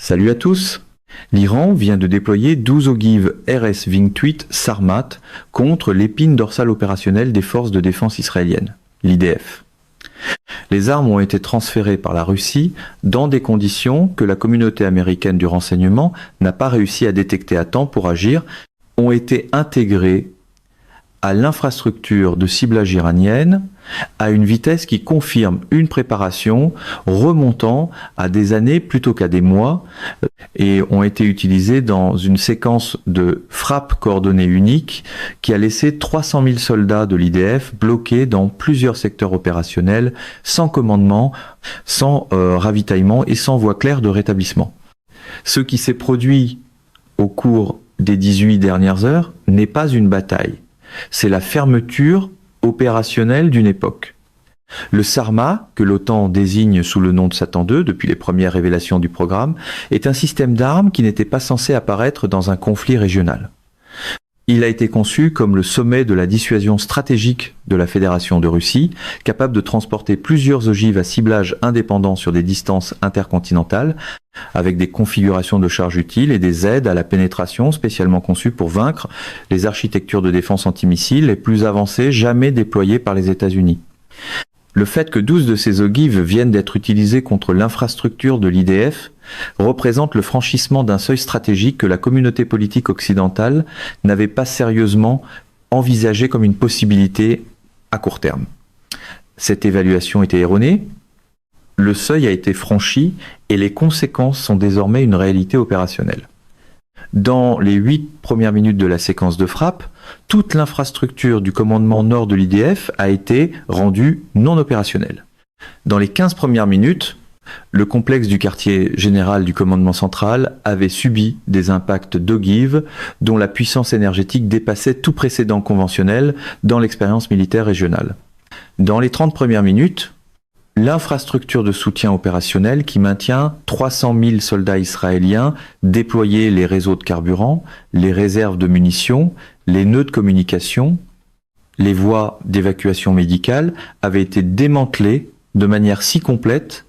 Salut à tous! L'Iran vient de déployer 12 ogives RS-28 Sarmat contre l'épine dorsale opérationnelle des forces de défense israéliennes, l'IDF. Les armes ont été transférées par la Russie dans des conditions que la communauté américaine du renseignement n'a pas réussi à détecter à temps pour agir, ont été intégrées à l'infrastructure de ciblage iranienne à une vitesse qui confirme une préparation remontant à des années plutôt qu'à des mois et ont été utilisées dans une séquence de frappe coordonnée unique qui a laissé 300 000 soldats de l'IDF bloqués dans plusieurs secteurs opérationnels sans commandement, sans ravitaillement et sans voie claire de rétablissement. Ce qui s'est produit au cours des 18 dernières heures n'est pas une bataille. C'est la fermeture opérationnelle d'une époque. Le Sarmat, que l'OTAN désigne sous le nom de Satan II depuis les premières révélations du programme, est un système d'armes qui n'était pas censé apparaître dans un conflit régional. Il a été conçu comme le sommet de la dissuasion stratégique de la Fédération de Russie, capable de transporter plusieurs ogives à ciblage indépendant sur des distances intercontinentales, avec des configurations de charge utiles et des aides à la pénétration spécialement conçues pour vaincre les architectures de défense antimissiles les plus avancées jamais déployées par les États-Unis. Le fait que 12 de ces ogives viennent d'être utilisées contre l'infrastructure de l'IDF représente le franchissement d'un seuil stratégique que la communauté politique occidentale n'avait pas sérieusement envisagé comme une possibilité à court terme. Cette évaluation était erronée, le seuil a été franchi et les conséquences sont désormais une réalité opérationnelle. Dans les 8 premières minutes de la séquence de frappe, toute l'infrastructure du commandement nord de l'IDF a été rendue non opérationnelle. Dans les 15 premières minutes, le complexe du quartier général du commandement central avait subi des impacts d'ogives dont la puissance énergétique dépassait tout précédent conventionnel dans l'expérience militaire régionale. Dans les 30 premières minutes, l'infrastructure de soutien opérationnel qui maintient 300 000 soldats israéliens déployer les réseaux de carburant, les réserves de munitions, les nœuds de communication, les voies d'évacuation médicale avaient été démantelées de manière si complète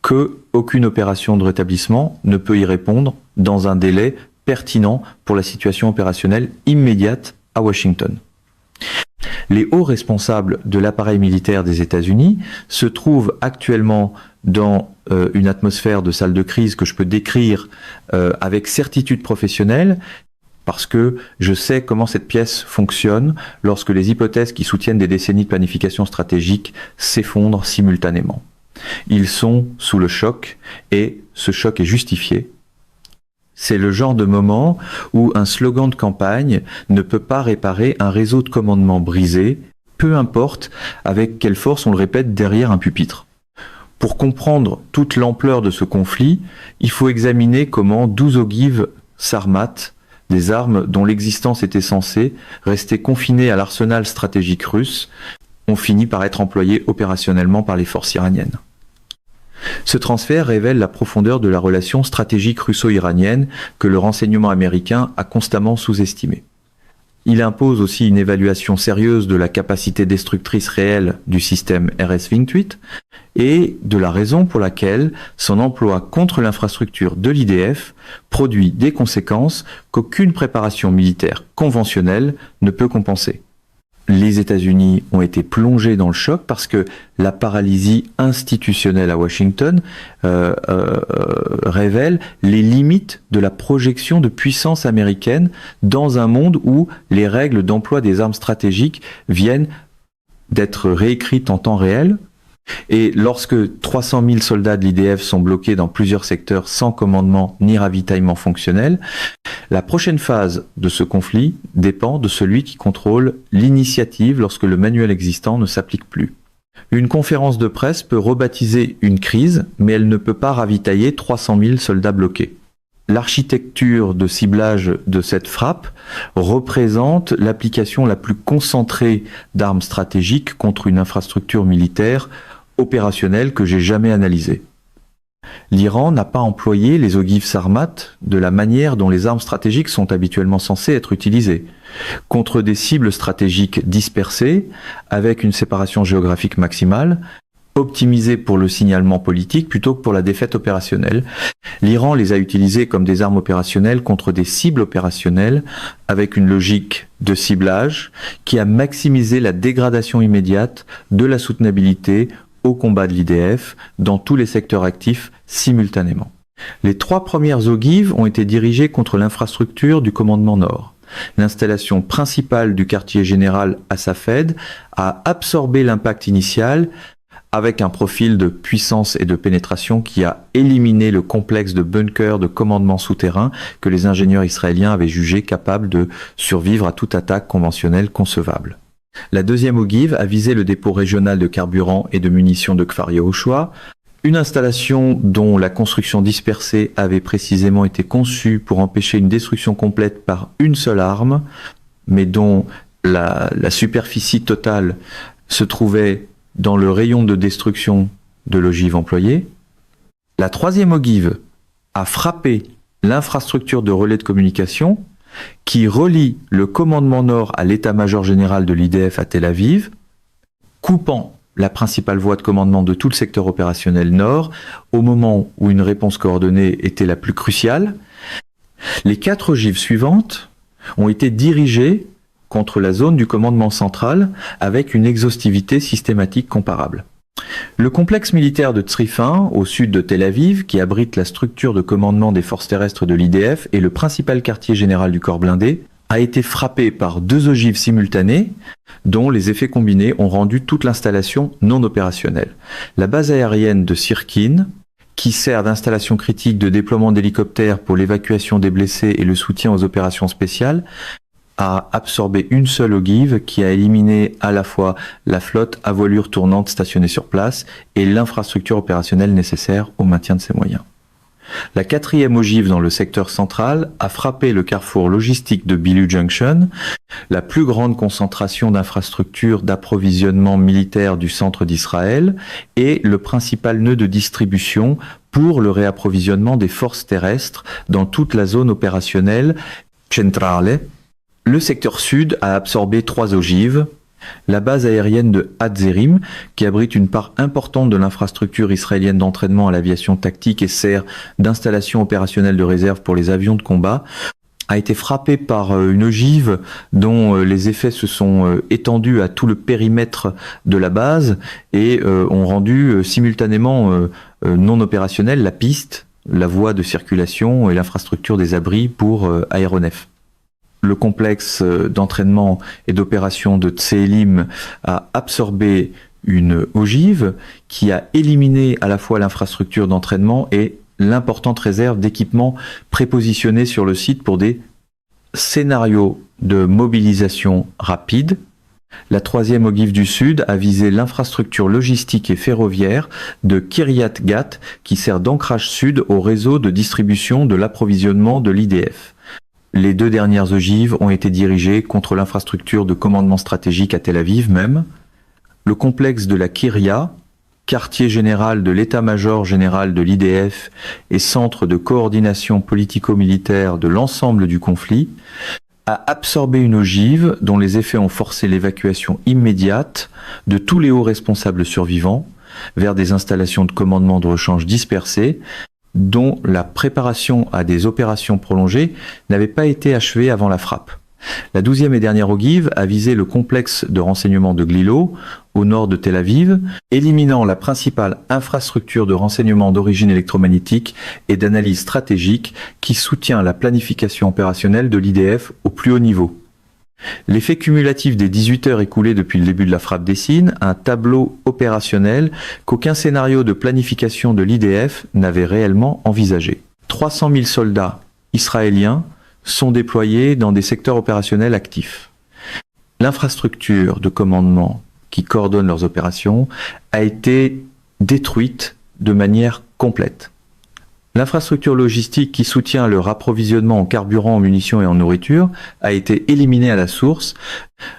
qu'aucune opération de rétablissement ne peut y répondre dans un délai pertinent pour la situation opérationnelle immédiate à Washington. Les hauts responsables de l'appareil militaire des États-Unis se trouvent actuellement dans une atmosphère de salle de crise que je peux décrire avec certitude professionnelle parce que je sais comment cette pièce fonctionne lorsque les hypothèses qui soutiennent des décennies de planification stratégique s'effondrent simultanément. Ils sont sous le choc et ce choc est justifié. C'est le genre de moment où un slogan de campagne ne peut pas réparer un réseau de commandement brisé, peu importe avec quelle force on le répète derrière un pupitre. Pour comprendre toute l'ampleur de ce conflit, il faut examiner comment 12 ogives Sarmat, des armes dont l'existence était censée rester confinée à l'arsenal stratégique russe, ont fini par être employées opérationnellement par les forces iraniennes. Ce transfert révèle la profondeur de la relation stratégique russo-iranienne que le renseignement américain a constamment sous-estimée. Il impose aussi une évaluation sérieuse de la capacité destructrice réelle du système RS-28 et de la raison pour laquelle son emploi contre l'infrastructure de l'IDF produit des conséquences qu'aucune préparation militaire conventionnelle ne peut compenser. Les États-Unis ont été plongés dans le choc parce que la paralysie institutionnelle à Washington révèle les limites de la projection de puissance américaine dans un monde où les règles d'emploi des armes stratégiques viennent d'être réécrites en temps réel. Et lorsque 300 000 soldats de l'IDF sont bloqués dans plusieurs secteurs sans commandement ni ravitaillement fonctionnel, la prochaine phase de ce conflit dépend de celui qui contrôle l'initiative lorsque le manuel existant ne s'applique plus. Une conférence de presse peut rebaptiser une crise, mais elle ne peut pas ravitailler 300 000 soldats bloqués. L'architecture de ciblage de cette frappe représente l'application la plus concentrée d'armes stratégiques contre une infrastructure militaire opérationnelle que j'ai jamais analysée. L'Iran n'a pas employé les ogives Sarmat de la manière dont les armes stratégiques sont habituellement censées être utilisées, contre des cibles stratégiques dispersées, avec une séparation géographique maximale, optimisés pour le signalement politique plutôt que pour la défaite opérationnelle. L'Iran les a utilisés comme des armes opérationnelles contre des cibles opérationnelles avec une logique de ciblage qui a maximisé la dégradation immédiate de la soutenabilité au combat de l'IDF dans tous les secteurs actifs simultanément. Les 3 premières ogives ont été dirigées contre l'infrastructure du commandement Nord. L'installation principale du quartier général à Safed a absorbé l'impact initial avec un profil de puissance et de pénétration qui a éliminé le complexe de bunkers de commandement souterrain que les ingénieurs israéliens avaient jugé capable de survivre à toute attaque conventionnelle concevable. La deuxième ogive a visé le dépôt régional de carburant et de munitions de Kfar Yehoshua, une installation dont la construction dispersée avait précisément été conçue pour empêcher une destruction complète par une seule arme, mais dont la superficie totale se trouvait dans le rayon de destruction de l'ogive employée. La troisième ogive a frappé l'infrastructure de relais de communication qui relie le commandement Nord à l'état-major général de l'IDF à Tel Aviv, coupant la principale voie de commandement de tout le secteur opérationnel Nord au moment où une réponse coordonnée était la plus cruciale. Les 4 ogives suivantes ont été dirigées contre la zone du commandement central avec une exhaustivité systématique comparable. Le complexe militaire de Tzrifin, au sud de Tel Aviv, qui abrite la structure de commandement des forces terrestres de l'IDF et le principal quartier général du corps blindé, a été frappé par 2 ogives simultanées, dont les effets combinés ont rendu toute l'installation non opérationnelle. La base aérienne de Sirkin, qui sert d'installation critique de déploiement d'hélicoptères pour l'évacuation des blessés et le soutien aux opérations spéciales, a absorbé une seule ogive qui a éliminé à la fois la flotte à voilure tournante stationnée sur place et l'infrastructure opérationnelle nécessaire au maintien de ses moyens. La 4e ogive dans le secteur central a frappé le carrefour logistique de Bilu Junction, la plus grande concentration d'infrastructures d'approvisionnement militaire du centre d'Israël et le principal nœud de distribution pour le réapprovisionnement des forces terrestres dans toute la zone opérationnelle centrale. Le secteur sud a absorbé 3 ogives, la base aérienne de Hatzerim, qui abrite une part importante de l'infrastructure israélienne d'entraînement à l'aviation tactique et sert d'installation opérationnelle de réserve pour les avions de combat, a été frappée par une ogive dont les effets se sont étendus à tout le périmètre de la base et ont rendu simultanément non opérationnelle la piste, la voie de circulation et l'infrastructure des abris pour aéronefs. Le complexe d'entraînement et d'opération de Tseelim a absorbé une ogive qui a éliminé à la fois l'infrastructure d'entraînement et l'importante réserve d'équipements prépositionnés sur le site pour des scénarios de mobilisation rapide. La 3e ogive du Sud a visé l'infrastructure logistique et ferroviaire de Kiryat Gat qui sert d'ancrage sud au réseau de distribution de l'approvisionnement de l'IDF. Les 2 dernières ogives ont été dirigées contre l'infrastructure de commandement stratégique à Tel Aviv même. Le complexe de la Kiria, quartier général de l'état-major général de l'IDF et centre de coordination politico-militaire de l'ensemble du conflit, a absorbé une ogive dont les effets ont forcé l'évacuation immédiate de tous les hauts responsables survivants vers des installations de commandement de rechange dispersées, dont la préparation à des opérations prolongées n'avait pas été achevée avant la frappe. La 12e et dernière ogive a visé le complexe de renseignement de Glilo, au nord de Tel Aviv, éliminant la principale infrastructure de renseignement d'origine électromagnétique et d'analyse stratégique qui soutient la planification opérationnelle de l'IDF au plus haut niveau. L'effet cumulatif des 18 heures écoulées depuis le début de la frappe dessine un tableau opérationnel qu'aucun scénario de planification de l'IDF n'avait réellement envisagé. 300 000 soldats israéliens sont déployés dans des secteurs opérationnels actifs. L'infrastructure de commandement qui coordonne leurs opérations a été détruite de manière complète. L'infrastructure logistique qui soutient le rapprovisionnement en carburant, en munitions et en nourriture a été éliminée à la source.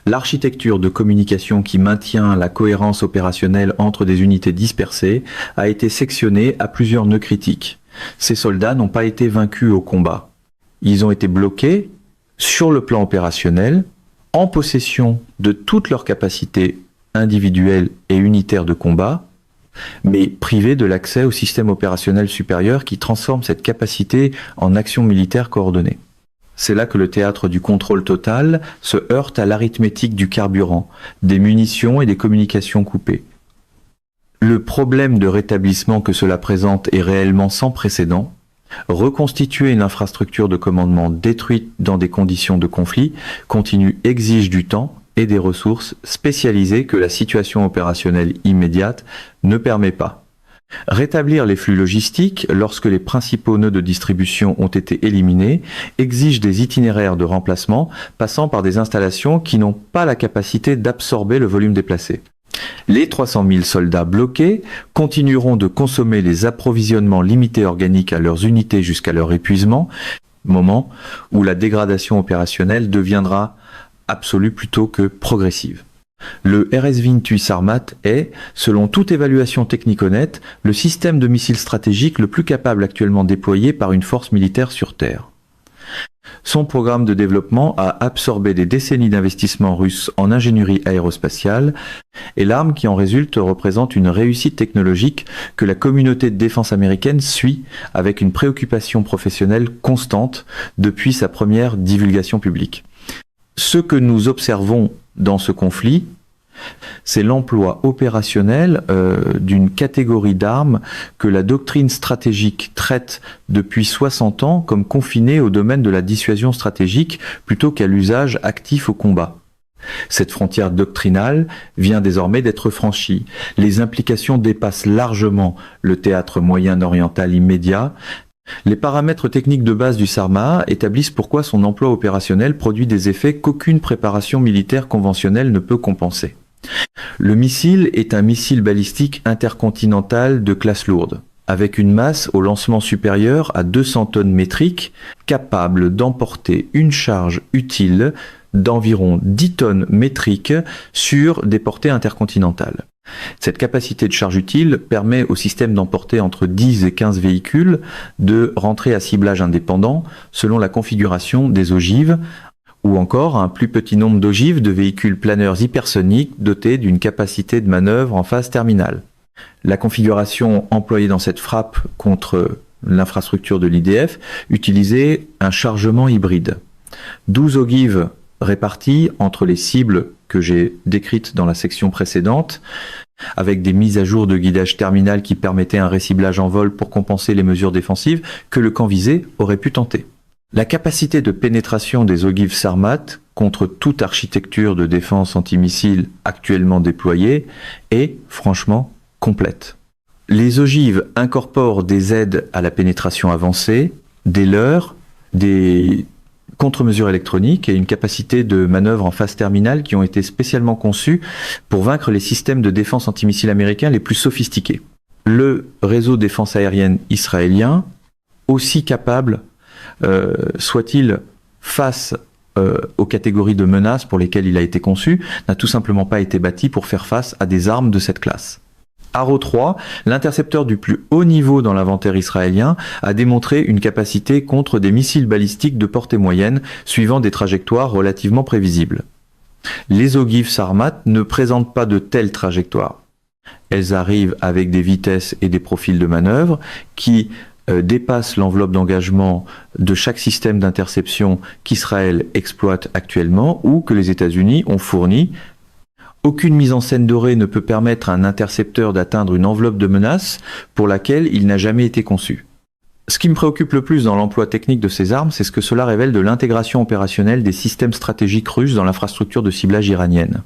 L'architecture de communication qui maintient la cohérence opérationnelle entre des unités dispersées a été sectionnée à plusieurs nœuds critiques. Ces soldats n'ont pas été vaincus au combat. Ils ont été bloqués sur le plan opérationnel, en possession de toutes leurs capacités individuelles et unitaires de combat, mais privés de l'accès au système opérationnel supérieur qui transforme cette capacité en action militaire coordonnée. C'est là que le théâtre du contrôle total se heurte à l'arithmétique du carburant, des munitions et des communications coupées. Le problème de rétablissement que cela présente est réellement sans précédent. Reconstituer une infrastructure de commandement détruite dans des conditions de conflit continu exige du temps et des ressources spécialisées que la situation opérationnelle immédiate ne permet pas. Rétablir les flux logistiques lorsque les principaux nœuds de distribution ont été éliminés exige des itinéraires de remplacement passant par des installations qui n'ont pas la capacité d'absorber le volume déplacé. Les 300 000 soldats bloqués continueront de consommer les approvisionnements limités organiques à leurs unités jusqu'à leur épuisement, moment où la dégradation opérationnelle deviendra absolue plutôt que progressive. Le RS-28 Sarmat est, selon toute évaluation technique honnête, le système de missiles stratégiques le plus capable actuellement déployé par une force militaire sur Terre. Son programme de développement a absorbé des décennies d'investissements russes en ingénierie aérospatiale et l'arme qui en résulte représente une réussite technologique que la communauté de défense américaine suit avec une préoccupation professionnelle constante depuis sa première divulgation publique. Ce que nous observons dans ce conflit, c'est l'emploi opérationnel d'une catégorie d'armes que la doctrine stratégique traite depuis 60 ans comme confinée au domaine de la dissuasion stratégique plutôt qu'à l'usage actif au combat. Cette frontière doctrinale vient désormais d'être franchie. Les implications dépassent largement le théâtre moyen-oriental immédiat. Les paramètres techniques de base du Sarmat établissent pourquoi son emploi opérationnel produit des effets qu'aucune préparation militaire conventionnelle ne peut compenser. Le missile est un missile balistique intercontinental de classe lourde, avec une masse au lancement supérieure à 200 tonnes métriques, capable d'emporter une charge utile d'environ 10 tonnes métriques sur des portées intercontinentales. Cette capacité de charge utile permet au système d'emporter entre 10 et 15 véhicules de rentrer à ciblage indépendant selon la configuration des ogives, ou encore un plus petit nombre d'ogives de véhicules planeurs hypersoniques dotés d'une capacité de manœuvre en phase terminale. La configuration employée dans cette frappe contre l'infrastructure de l'IDF utilisait un chargement hybride. 12 ogives réparties entre les cibles que j'ai décrites dans la section précédente, avec des mises à jour de guidage terminal qui permettaient un réciblage en vol pour compenser les mesures défensives que le camp visé aurait pu tenter. La capacité de pénétration des ogives Sarmat contre toute architecture de défense antimissile actuellement déployée est franchement complète. Les ogives incorporent des aides à la pénétration avancée, des leurres, des contre-mesures électroniques et une capacité de manœuvre en phase terminale qui ont été spécialement conçues pour vaincre les systèmes de défense antimissiles américains les plus sophistiqués. Le réseau de défense aérienne israélien, aussi capable soit-il face aux catégories de menaces pour lesquelles il a été conçu, n'a tout simplement pas été bâti pour faire face à des armes de cette classe. Arrow 3, l'intercepteur du plus haut niveau dans l'inventaire israélien, a démontré une capacité contre des missiles balistiques de portée moyenne, suivant des trajectoires relativement prévisibles. Les ogives Sarmat ne présentent pas de telles trajectoires. Elles arrivent avec des vitesses et des profils de manœuvre qui dépassent l'enveloppe d'engagement de chaque système d'interception qu'Israël exploite actuellement ou que les États-Unis ont fourni. Aucune mise en scène dorée ne peut permettre à un intercepteur d'atteindre une enveloppe de menace pour laquelle il n'a jamais été conçu. Ce qui me préoccupe le plus dans l'emploi technique de ces armes, c'est ce que cela révèle de l'intégration opérationnelle des systèmes stratégiques russes dans l'infrastructure de ciblage iranienne.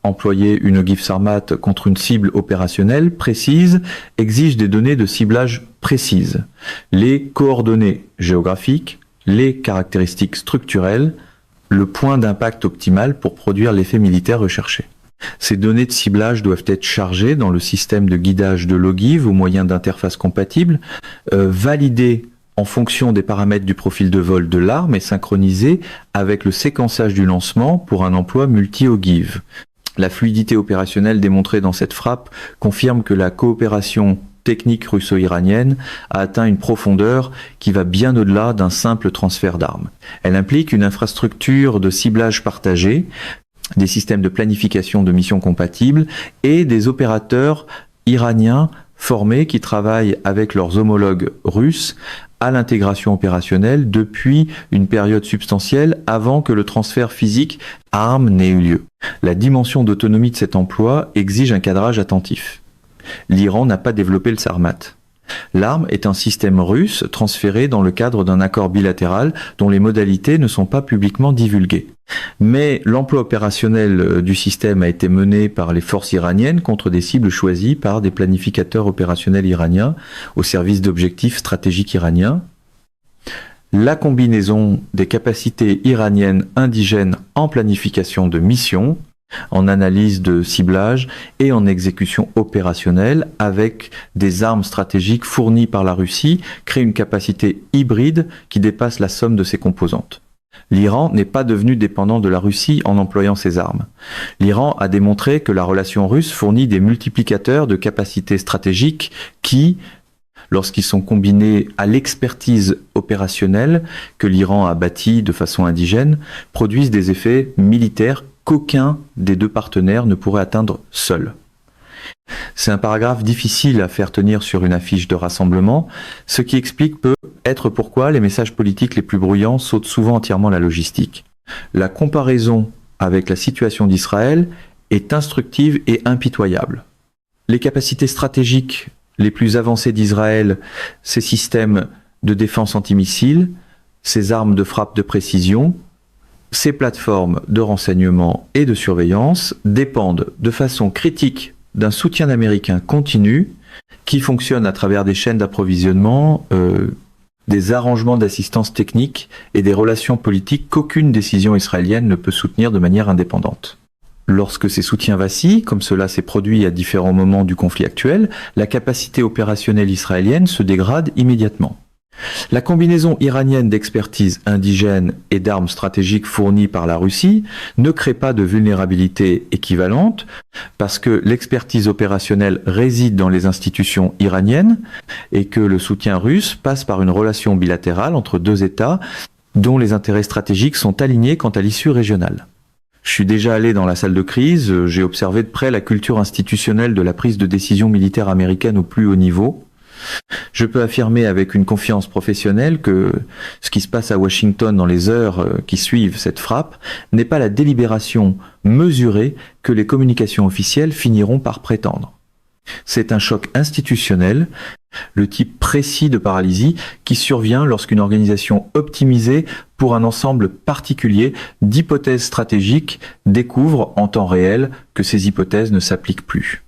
Employer une ogive Sarmat contre une cible opérationnelle précise exige des données de ciblage précises, les coordonnées géographiques, les caractéristiques structurelles, le point d'impact optimal pour produire l'effet militaire recherché. Ces données de ciblage doivent être chargées dans le système de guidage de l'ogive au moyen d'interfaces compatibles, validées en fonction des paramètres du profil de vol de l'arme et synchronisées avec le séquençage du lancement pour un emploi multi-ogive. La fluidité opérationnelle démontrée dans cette frappe confirme que la coopération technique russo-iranienne a atteint une profondeur qui va bien au-delà d'un simple transfert d'armes. Elle implique une infrastructure de ciblage partagée, des systèmes de planification de missions compatibles et des opérateurs iraniens formés qui travaillent avec leurs homologues russes à l'intégration opérationnelle depuis une période substantielle avant que le transfert physique armes n'ait eu lieu. La dimension d'autonomie de cet emploi exige un cadrage attentif. L'Iran n'a pas développé le Sarmat. L'arme est un système russe transféré dans le cadre d'un accord bilatéral dont les modalités ne sont pas publiquement divulguées. Mais l'emploi opérationnel du système a été mené par les forces iraniennes contre des cibles choisies par des planificateurs opérationnels iraniens au service d'objectifs stratégiques iraniens. La combinaison des capacités iraniennes indigènes en planification de mission, en analyse de ciblage et en exécution opérationnelle avec des armes stratégiques fournies par la Russie crée une capacité hybride qui dépasse la somme de ses composantes. L'Iran n'est pas devenu dépendant de la Russie en employant ses armes. L'Iran a démontré que la relation russe fournit des multiplicateurs de capacités stratégiques qui, lorsqu'ils sont combinés à l'expertise opérationnelle que l'Iran a bâtie de façon indigène, produisent des effets militaires qu'aucun des deux partenaires ne pourrait atteindre seul. C'est un paragraphe difficile à faire tenir sur une affiche de rassemblement, ce qui explique peut être pourquoi les messages politiques les plus bruyants sautent souvent entièrement la logistique. La comparaison avec la situation d'Israël est instructive et impitoyable. Les capacités stratégiques les plus avancées d'Israël, ses systèmes de défense antimissiles, ses armes de frappe de précision, ces plateformes de renseignement et de surveillance dépendent de façon critique d'un soutien américain continu qui fonctionne à travers des chaînes d'approvisionnement, des arrangements d'assistance technique et des relations politiques qu'aucune décision israélienne ne peut soutenir de manière indépendante. Lorsque ces soutiens vacillent, comme cela s'est produit à différents moments du conflit actuel, la capacité opérationnelle israélienne se dégrade immédiatement. La combinaison iranienne d'expertise indigène et d'armes stratégiques fournies par la Russie ne crée pas de vulnérabilité équivalente parce que l'expertise opérationnelle réside dans les institutions iraniennes et que le soutien russe passe par une relation bilatérale entre deux États dont les intérêts stratégiques sont alignés quant à l'issue régionale. Je suis déjà allé dans la salle de crise, j'ai observé de près la culture institutionnelle de la prise de décision militaire américaine au plus haut niveau. Je peux affirmer avec une confiance professionnelle que ce qui se passe à Washington dans les heures qui suivent cette frappe n'est pas la délibération mesurée que les communications officielles finiront par prétendre. C'est un choc institutionnel, le type précis de paralysie qui survient lorsqu'une organisation optimisée pour un ensemble particulier d'hypothèses stratégiques découvre en temps réel que ces hypothèses ne s'appliquent plus.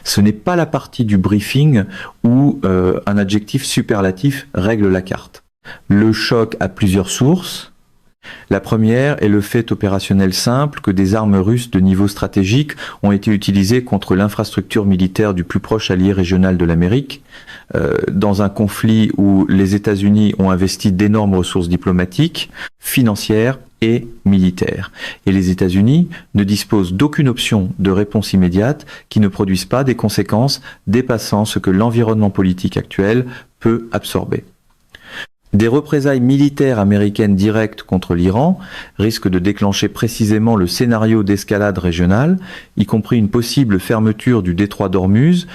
Ce n'est pas la partie du briefing où un adjectif superlatif règle la carte. Le choc a plusieurs sources. La première est le fait opérationnel simple que des armes russes de niveau stratégique ont été utilisées contre l'infrastructure militaire du plus proche allié régional de l'Amérique, dans un conflit où les États-Unis ont investi d'énormes ressources diplomatiques, financières et militaires. Et les États-Unis ne disposent d'aucune option de réponse immédiate qui ne produise pas des conséquences dépassant ce que l'environnement politique actuel peut absorber. Des représailles militaires américaines directes contre l'Iran risquent de déclencher précisément le scénario d'escalade régionale, y compris une possible fermeture du détroit d'Ormuz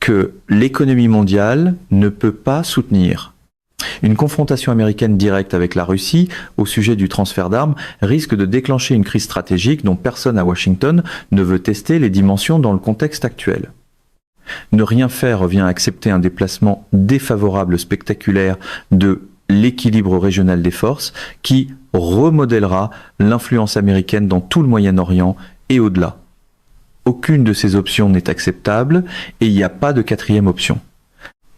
que l'économie mondiale ne peut pas soutenir. Une confrontation américaine directe avec la Russie au sujet du transfert d'armes risque de déclencher une crise stratégique dont personne à Washington ne veut tester les dimensions dans le contexte actuel. Ne rien faire revient à accepter un déplacement défavorable spectaculaire de l'équilibre régional des forces qui remodèlera l'influence américaine dans tout le Moyen-Orient et au-delà. Aucune de ces options n'est acceptable et il n'y a pas de quatrième option.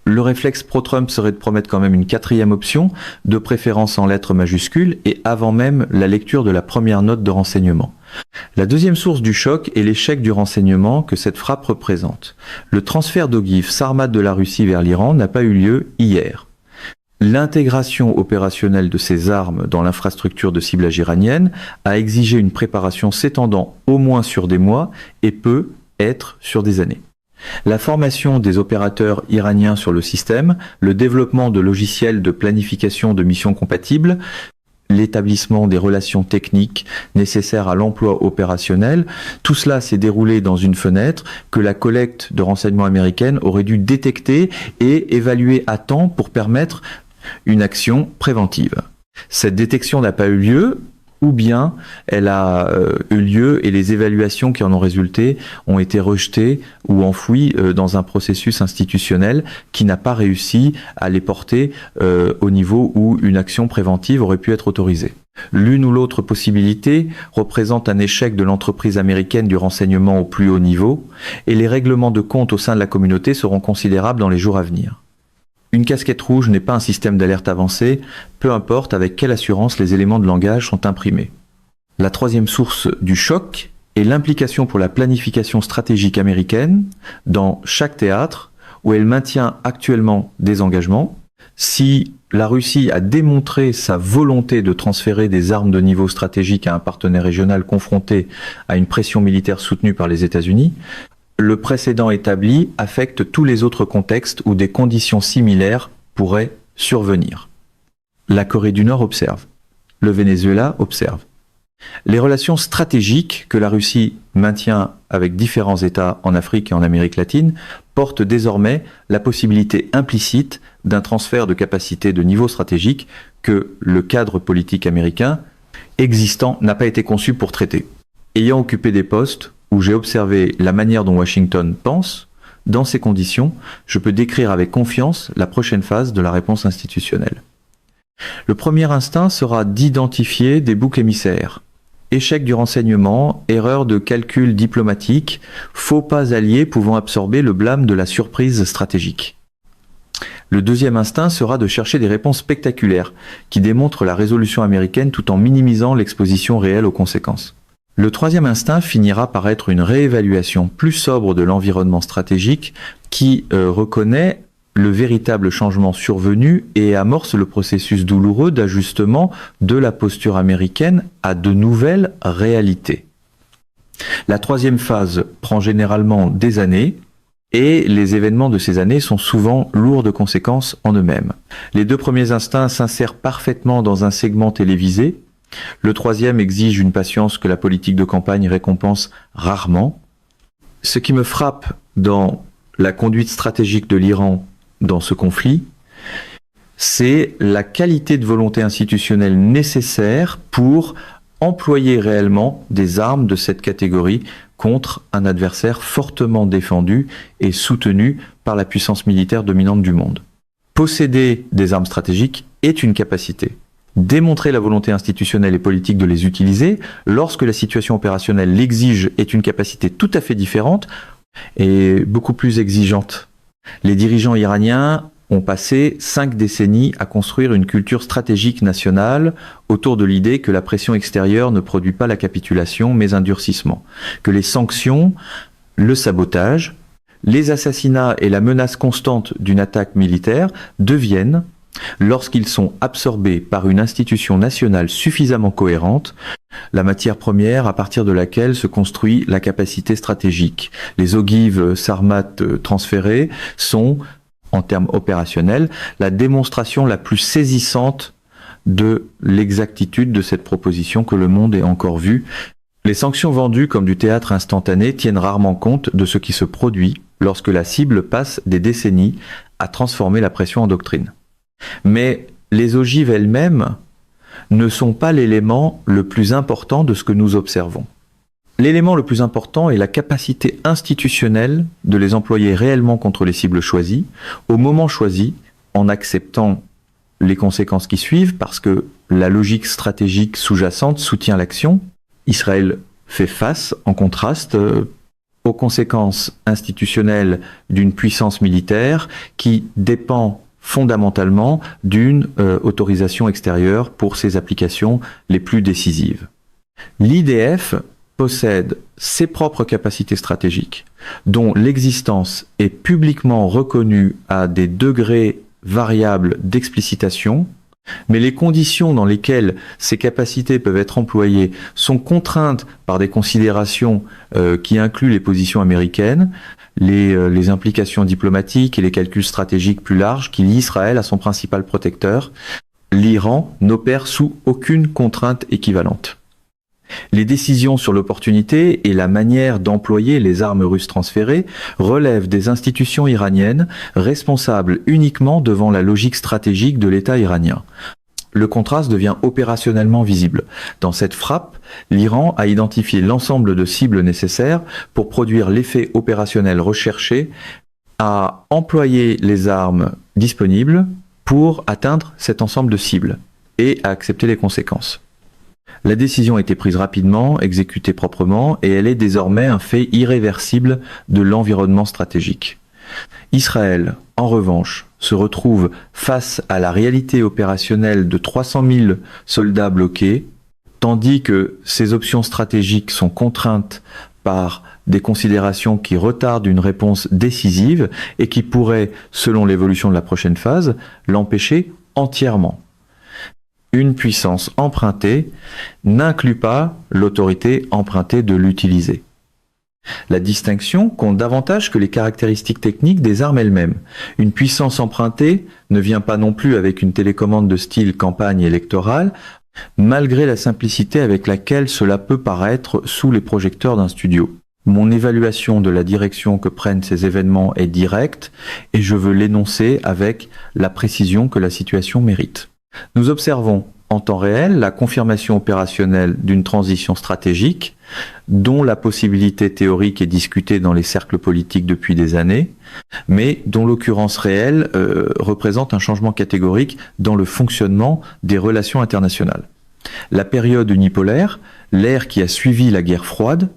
Le réflexe pro-Trump serait de promettre quand même une quatrième option, de préférence en lettres majuscules et avant même la lecture de la première note de renseignement. La deuxième source du choc est l'échec du renseignement que cette frappe représente. Le transfert d'ogives Sarmat de la Russie vers l'Iran n'a pas eu lieu hier. L'intégration opérationnelle de ces armes dans l'infrastructure de ciblage iranienne a exigé une préparation s'étendant au moins sur des mois et peut être sur des années. La formation des opérateurs iraniens sur le système, le développement de logiciels de planification de missions compatibles, l'établissement des relations techniques nécessaires à l'emploi opérationnel. Tout cela s'est déroulé dans une fenêtre que la collecte de renseignements américaine aurait dû détecter et évaluer à temps pour permettre une action préventive. Cette détection n'a pas eu lieu, ou bien elle a eu lieu et les évaluations qui en ont résulté ont été rejetées ou enfouies dans un processus institutionnel qui n'a pas réussi à les porter au niveau où une action préventive aurait pu être autorisée. L'une ou l'autre possibilité représente un échec de l'entreprise américaine du renseignement au plus haut niveau, et les règlements de compte au sein de la communauté seront considérables dans les jours à venir. Une casquette rouge n'est pas un système d'alerte avancé, peu importe avec quelle assurance les éléments de langage sont imprimés. La troisième source du choc est l'implication pour la planification stratégique américaine dans chaque théâtre où elle maintient actuellement des engagements. Si la Russie a démontré sa volonté de transférer des armes de niveau stratégique à un partenaire régional confronté à une pression militaire soutenue par les États-Unis, le précédent établi affecte tous les autres contextes où des conditions similaires pourraient survenir. La Corée du Nord observe. Le Venezuela observe. Les relations stratégiques que la Russie maintient avec différents États en Afrique et en Amérique latine portent désormais la possibilité implicite d'un transfert de capacité de niveau stratégique que le cadre politique américain existant n'a pas été conçu pour traiter. Ayant occupé des postes où j'ai observé la manière dont Washington pense, dans ces conditions, je peux décrire avec confiance la prochaine phase de la réponse institutionnelle. Le premier instinct sera d'identifier des boucs émissaires. Échec du renseignement, erreur de calcul diplomatique, faux pas alliés pouvant absorber le blâme de la surprise stratégique. Le deuxième instinct sera de chercher des réponses spectaculaires qui démontrent la résolution américaine tout en minimisant l'exposition réelle aux conséquences. Le troisième instinct finira par être une réévaluation plus sobre de l'environnement stratégique qui reconnaît le véritable changement survenu et amorce le processus douloureux d'ajustement de la posture américaine à de nouvelles réalités. La troisième phase prend généralement des années et les événements de ces années sont souvent lourds de conséquences en eux-mêmes. Les deux premiers instincts s'insèrent parfaitement dans un segment télévisé. Le troisième exige une patience que la politique de campagne récompense rarement. Ce qui me frappe dans la conduite stratégique de l'Iran dans ce conflit, c'est la qualité de volonté institutionnelle nécessaire pour employer réellement des armes de cette catégorie contre un adversaire fortement défendu et soutenu par la puissance militaire dominante du monde. Posséder des armes stratégiques est une capacité. Démontrer la volonté institutionnelle et politique de les utiliser lorsque la situation opérationnelle l'exige est une capacité tout à fait différente et beaucoup plus exigeante. Les dirigeants iraniens ont passé 5 décennies à construire une culture stratégique nationale autour de l'idée que la pression extérieure ne produit pas la capitulation mais un durcissement, que les sanctions, le sabotage, les assassinats et la menace constante d'une attaque militaire deviennent, lorsqu'ils sont absorbés par une institution nationale suffisamment cohérente, la matière première à partir de laquelle se construit la capacité stratégique. Les ogives Sarmat transférées sont, en termes opérationnels, la démonstration la plus saisissante de l'exactitude de cette proposition que le monde ait encore vue. Les sanctions vendues comme du théâtre instantané tiennent rarement compte de ce qui se produit lorsque la cible passe des décennies à transformer la pression en doctrine. Mais les ogives elles-mêmes ne sont pas l'élément le plus important de ce que nous observons. L'élément le plus important est la capacité institutionnelle de les employer réellement contre les cibles choisies, au moment choisi, en acceptant les conséquences qui suivent, parce que la logique stratégique sous-jacente soutient l'action. Israël fait face, en contraste, aux conséquences institutionnelles d'une puissance militaire qui dépend fondamentalement d'une autorisation extérieure pour ses applications les plus décisives. L'IDF possède ses propres capacités stratégiques, dont l'existence est publiquement reconnue à des degrés variables d'explicitation, mais les conditions dans lesquelles ces capacités peuvent être employées sont contraintes par des considérations qui incluent les positions américaines, les implications diplomatiques et les calculs stratégiques plus larges qui lient Israël à son principal protecteur. l'Iran n'opère sous aucune contrainte équivalente. Les décisions sur l'opportunité et la manière d'employer les armes russes transférées relèvent des institutions iraniennes, responsables uniquement devant la logique stratégique de l'État iranien. Le contraste devient opérationnellement visible. Dans cette frappe, l'Iran a identifié l'ensemble de cibles nécessaires pour produire l'effet opérationnel recherché, à employer les armes disponibles pour atteindre cet ensemble de cibles et à accepter les conséquences. La décision a été prise rapidement, exécutée proprement, et elle est désormais un fait irréversible de l'environnement stratégique. Israël, en revanche, se retrouve face à la réalité opérationnelle de 300 000 soldats bloqués, tandis que ces options stratégiques sont contraintes par des considérations qui retardent une réponse décisive et qui pourraient, selon l'évolution de la prochaine phase, l'empêcher entièrement. Une puissance empruntée n'inclut pas l'autorité empruntée de l'utiliser. La distinction compte davantage que les caractéristiques techniques des armes elles-mêmes. Une puissance empruntée ne vient pas non plus avec une télécommande de style campagne électorale, malgré la simplicité avec laquelle cela peut paraître sous les projecteurs d'un studio. Mon évaluation de la direction que prennent ces événements est directe et je veux l'énoncer avec la précision que la situation mérite. Nous observons en temps réel la confirmation opérationnelle d'une transition stratégique dont la possibilité théorique est discutée dans les cercles politiques depuis des années, mais dont l'occurrence réelle représente un changement catégorique dans le fonctionnement des relations internationales. La période unipolaire, l'ère qui a suivi la guerre froide,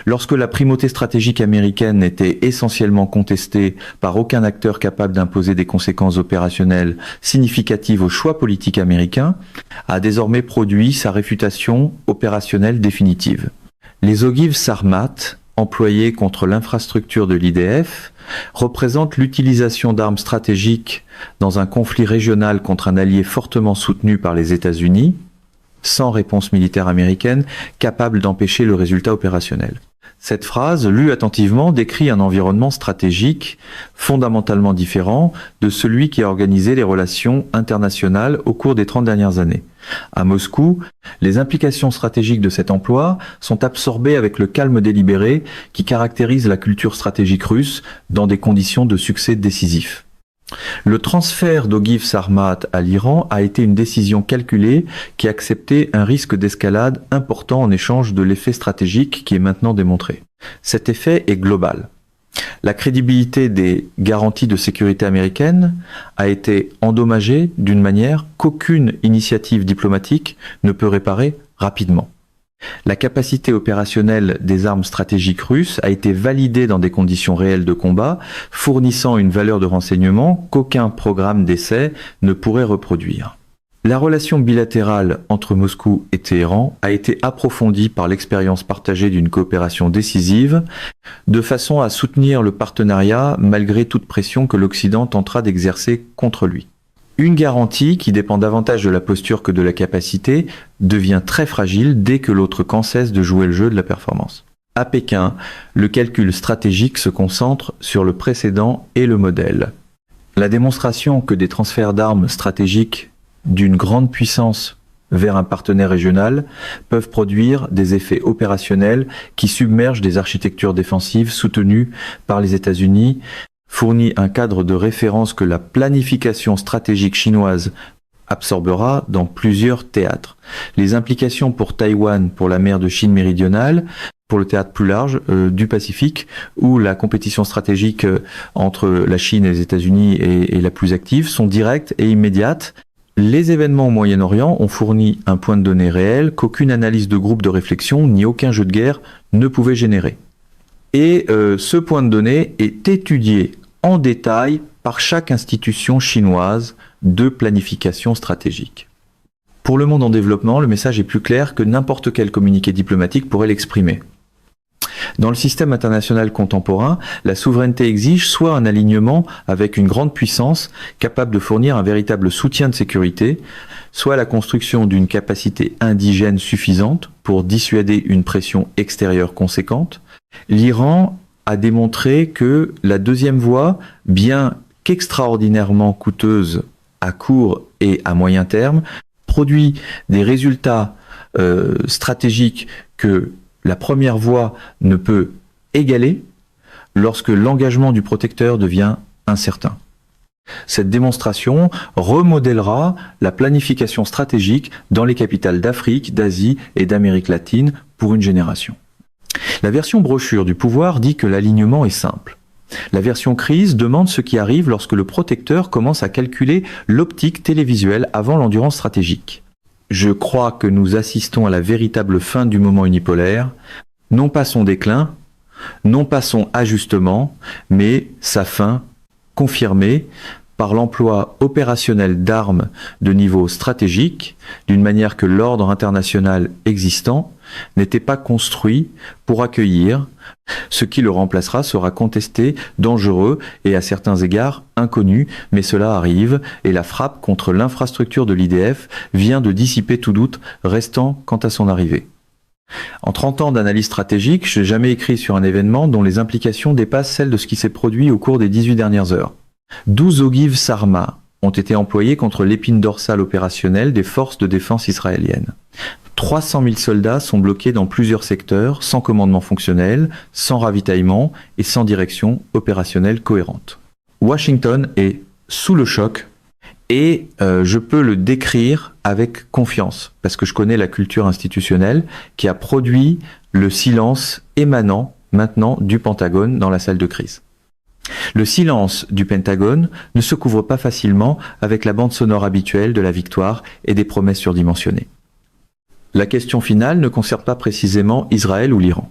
lorsque la primauté stratégique américaine n'était essentiellement contestée par aucun acteur capable d'imposer des conséquences opérationnelles significatives au choix politique américain, a désormais produit sa réfutation opérationnelle définitive. Les ogives Sarmat, employés contre l'infrastructure de l'IDF, représentent l'utilisation d'armes stratégiques dans un conflit régional contre un allié fortement soutenu par les États-Unis, sans réponse militaire américaine capable d'empêcher le résultat opérationnel. Cette phrase, lue attentivement, décrit un environnement stratégique fondamentalement différent de celui qui a organisé les relations internationales au cours des 30 dernières années. À Moscou, les implications stratégiques de cet emploi sont absorbées avec le calme délibéré qui caractérise la culture stratégique russe dans des conditions de succès décisifs. Le transfert d'ogives Sarmat à l'Iran a été une décision calculée qui acceptait un risque d'escalade important en échange de l'effet stratégique qui est maintenant démontré. Cet effet est global. La crédibilité des garanties de sécurité américaines a été endommagée d'une manière qu'aucune initiative diplomatique ne peut réparer rapidement. La capacité opérationnelle des armes stratégiques russes a été validée dans des conditions réelles de combat, fournissant une valeur de renseignement qu'aucun programme d'essai ne pourrait reproduire. La relation bilatérale entre Moscou et Téhéran a été approfondie par l'expérience partagée d'une coopération décisive, de façon à soutenir le partenariat malgré toute pression que l'Occident tentera d'exercer contre lui. Une garantie qui dépend davantage de la posture que de la capacité devient très fragile dès que l'autre camp cesse de jouer le jeu de la performance. À Pékin, le calcul stratégique se concentre sur le précédent et le modèle. La démonstration que des transferts d'armes stratégiques d'une grande puissance vers un partenaire régional peuvent produire des effets opérationnels qui submergent des architectures défensives soutenues par les États-Unis, fournit un cadre de référence que la planification stratégique chinoise absorbera dans plusieurs théâtres. Les implications pour Taïwan, pour la mer de Chine méridionale, pour le théâtre plus large du Pacifique, où la compétition stratégique entre la Chine et les États-Unis est la plus active, sont directes et immédiates. Les événements au Moyen-Orient ont fourni un point de données réel qu'aucune analyse de groupe de réflexion ni aucun jeu de guerre ne pouvait générer. Et ce point de données est étudié en détail par chaque institution chinoise de planification stratégique. Pour le monde en développement, le message est plus clair que n'importe quel communiqué diplomatique pourrait l'exprimer. Dans le système international contemporain, la souveraineté exige soit un alignement avec une grande puissance capable de fournir un véritable soutien de sécurité, soit la construction d'une capacité indigène suffisante pour dissuader une pression extérieure conséquente. L'Iran a démontré que la deuxième voie, bien qu'extraordinairement coûteuse à court et à moyen terme produit des résultats stratégiques que la première voie ne peut égaler lorsque l'engagement du protecteur devient incertain. Cette démonstration remodèlera la planification stratégique dans les capitales d'Afrique, d'Asie et d'Amérique latine pour une génération. La version brochure du pouvoir dit que l'alignement est simple. La version crise demande ce qui arrive lorsque le protecteur commence à calculer l'optique télévisuelle avant l'endurance stratégique. Je crois que nous assistons à la véritable fin du moment unipolaire, non pas son déclin, non pas son ajustement, mais sa fin confirmée par l'emploi opérationnel d'armes de niveau stratégique, d'une manière que l'ordre international existant n'était pas construit pour accueillir. Ce qui le remplacera sera contesté, dangereux et à certains égards inconnu, mais cela arrive et la frappe contre l'infrastructure de l'IDF vient de dissiper tout doute restant quant à son arrivée. En 30 ans d'analyse stratégique, je n'ai jamais écrit sur un événement dont les implications dépassent celles de ce qui s'est produit au cours des 18 dernières heures. 12 ogives Sarma ont été employés contre l'épine dorsale opérationnelle des forces de défense israéliennes. 300 000 soldats sont bloqués dans plusieurs secteurs, sans commandement fonctionnel, sans ravitaillement et sans direction opérationnelle cohérente. Washington est sous le choc et je peux le décrire avec confiance, parce que je connais la culture institutionnelle qui a produit le silence émanant maintenant du Pentagone dans la salle de crise. Le silence du Pentagone ne se couvre pas facilement avec la bande sonore habituelle de la victoire et des promesses surdimensionnées. La question finale ne concerne pas précisément Israël ou l'Iran.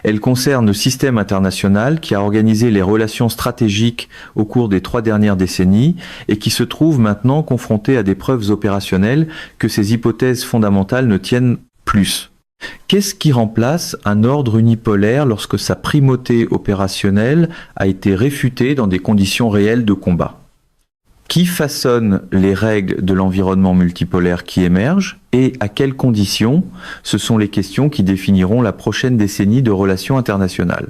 Elle concerne le système international qui a organisé les relations stratégiques au cours des 3 dernières décennies et qui se trouve maintenant confronté à des preuves opérationnelles que ces hypothèses fondamentales ne tiennent plus. Qu'est-ce qui remplace un ordre unipolaire lorsque sa primauté opérationnelle a été réfutée dans des conditions réelles de combat ? Qui façonne les règles de l'environnement multipolaire qui émerge et à quelles conditions? Ce sont les questions qui définiront la prochaine décennie de relations internationales.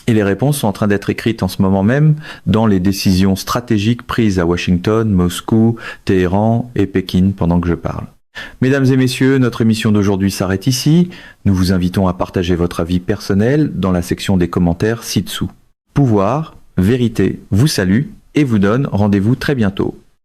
Et les réponses sont en train d'être écrites en ce moment même dans les décisions stratégiques prises à Washington, Moscou, Téhéran et Pékin pendant que je parle. Mesdames et messieurs, notre émission d'aujourd'hui s'arrête ici. Nous vous invitons à partager votre avis personnel dans la section des commentaires ci-dessous. Pouvoir, vérité vous salue et vous donne rendez-vous très bientôt.